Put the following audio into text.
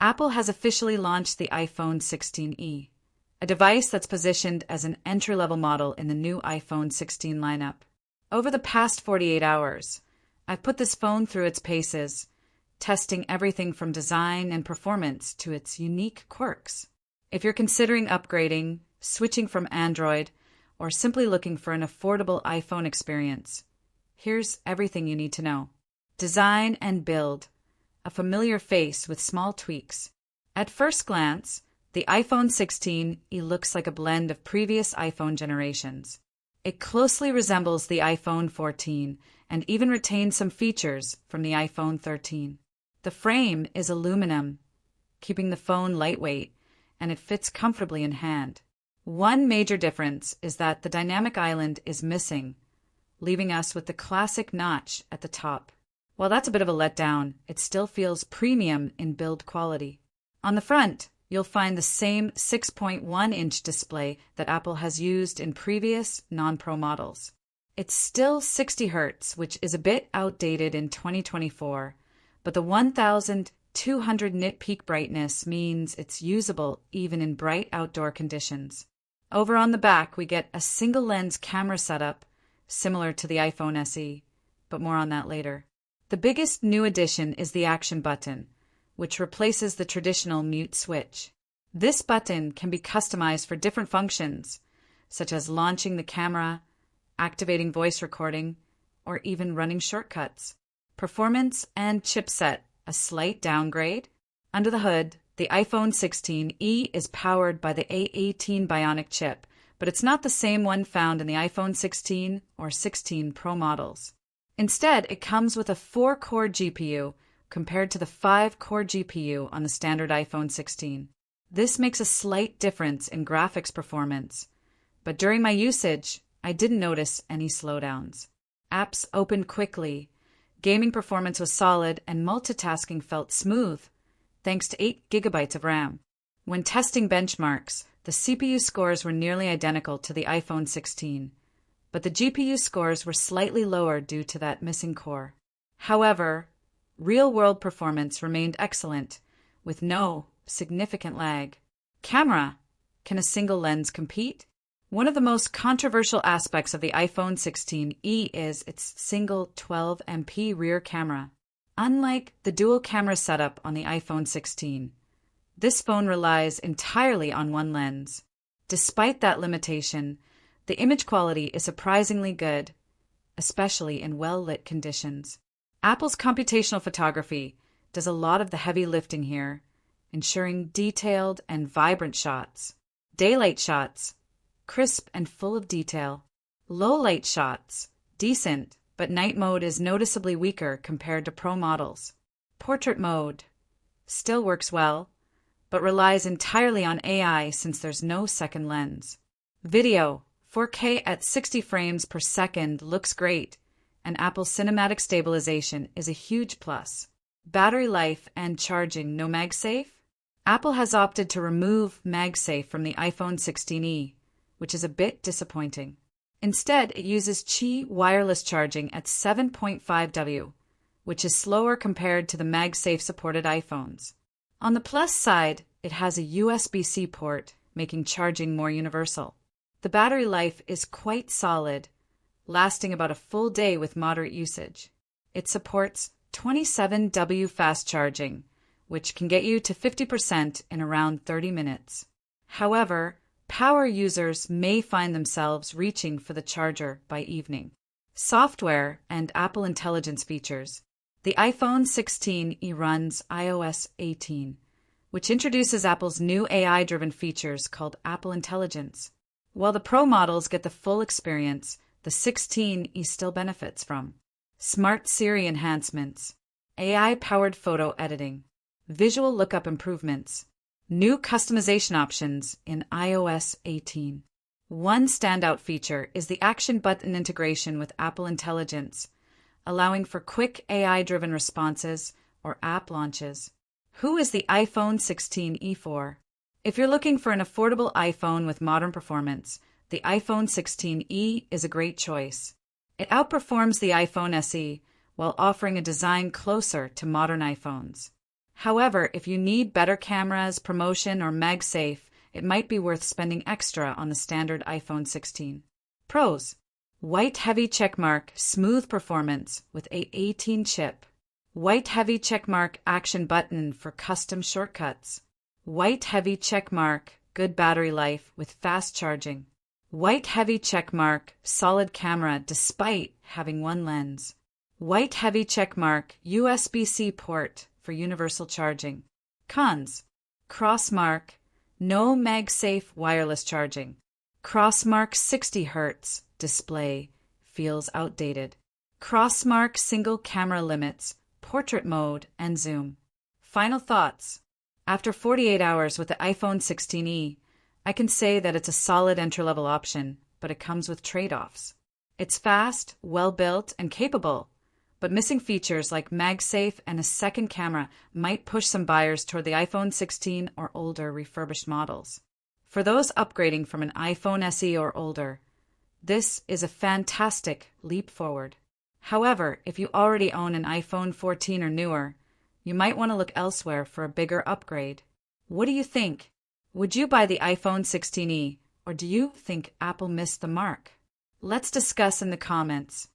Apple has officially launched the iPhone 16e, a device that's positioned as an entry-level model in the new iPhone 16 lineup. Over the past 48 hours, I've put this phone through its paces, testing everything from design and performance to its unique quirks. If you're considering upgrading, switching from Android, or simply looking for an affordable iPhone experience, here's everything you need to know. Design and build. A familiar face with small tweaks. At first glance, the iPhone 16e looks like a blend of previous iPhone generations. It closely resembles the iPhone 14 and even retains some features from the iPhone 13. The frame is aluminum, keeping the phone lightweight, and it fits comfortably in hand. One major difference is that the dynamic island is missing, leaving us with the classic notch at the top. While that's a bit of a letdown, it still feels premium in build quality. On the front, you'll find the same 6.1-inch display that Apple has used in previous non-Pro models. It's still 60 Hz, which is a bit outdated in 2024, but the 1200 nit peak brightness means it's usable even in bright outdoor conditions. Over on the back, we get a single-lens camera setup, similar to the iPhone SE, but more on that later. The biggest new addition is the Action button, which replaces the traditional mute switch. This button can be customized for different functions, such as launching the camera, activating voice recording, or even running shortcuts. Performance and chipset, a slight downgrade. Under the hood, the iPhone 16e is powered by the A18 Bionic chip, but it's not the same one found in the iPhone 16 or 16 Pro models. Instead, it comes with a 4-core GPU compared to the 5-core GPU on the standard iPhone 16. This makes a slight difference in graphics performance, but during my usage, I didn't notice any slowdowns. Apps opened quickly, gaming performance was solid, and multitasking felt smooth, thanks to 8 GB of RAM. When testing benchmarks, the CPU scores were nearly identical to the iPhone 16. But the GPU scores were slightly lower due to that missing core. However, real-world performance remained excellent, with no significant lag. Camera. Can a single lens compete? One of the most controversial aspects of the iPhone 16e is its single 12MP rear camera. Unlike the dual camera setup on the iPhone 16, this phone relies entirely on one lens. Despite that limitation, the image quality is surprisingly good, especially in well-lit conditions. Apple's computational photography does a lot of the heavy lifting here, ensuring detailed and vibrant shots. Daylight shots, crisp and full of detail. Low-light shots, decent, but night mode is noticeably weaker compared to Pro models. Portrait mode still works well, but relies entirely on AI since there's no second lens. Video. 4K at 60 frames per second looks great, and Apple's cinematic stabilization is a huge plus. Battery life and charging. No MagSafe? Apple has opted to remove MagSafe from the iPhone 16e, which is a bit disappointing. Instead, it uses Qi wireless charging at 7.5 W, which is slower compared to the MagSafe-supported iPhones. On the plus side, it has a USB-C port, making charging more universal. The battery life is quite solid, lasting about a full day with moderate usage. It supports 27W fast charging, which can get you to 50% in around 30 minutes. However, power users may find themselves reaching for the charger by evening. Software and Apple Intelligence features. The iPhone 16e runs iOS 18, which introduces Apple's new AI-driven features called Apple Intelligence. While the Pro models get the full experience, the 16e still benefits from Smart Siri enhancements, AI-powered photo editing, visual lookup improvements, new customization options in iOS 18. One standout feature is the Action button integration with Apple Intelligence, allowing for quick AI-driven responses or app launches. Who is the iPhone 16e for? If you're looking for an affordable iPhone with modern performance, the iPhone 16e is a great choice. It outperforms the iPhone SE while offering a design closer to modern iPhones. However, if you need better cameras, promotion, or MagSafe, it might be worth spending extra on the standard iPhone 16. Pros: white heavy checkmark, smooth performance with A18 chip. White heavy checkmark action button for custom shortcuts. White heavy checkmark, good battery life with fast charging. White heavy checkmark, solid camera despite having one lens. White heavy checkmark, USB-C port for universal charging. Cons: crossmark, no MagSafe wireless charging. Crossmark 60 Hz display feels outdated. Crossmark single camera limits, portrait mode, and zoom. Final thoughts. After 48 hours with the iPhone 16e, I can say that it's a solid entry-level option, but it comes with trade-offs. It's fast, well-built, and capable, but missing features like MagSafe and a second camera might push some buyers toward the iPhone 16 or older refurbished models. For those upgrading from an iPhone SE or older, this is a fantastic leap forward. However, if you already own an iPhone 14 or newer, you might want to look elsewhere for a bigger upgrade. What do you think? Would you buy the iPhone 16e, or do you think Apple missed the mark? Let's discuss in the comments.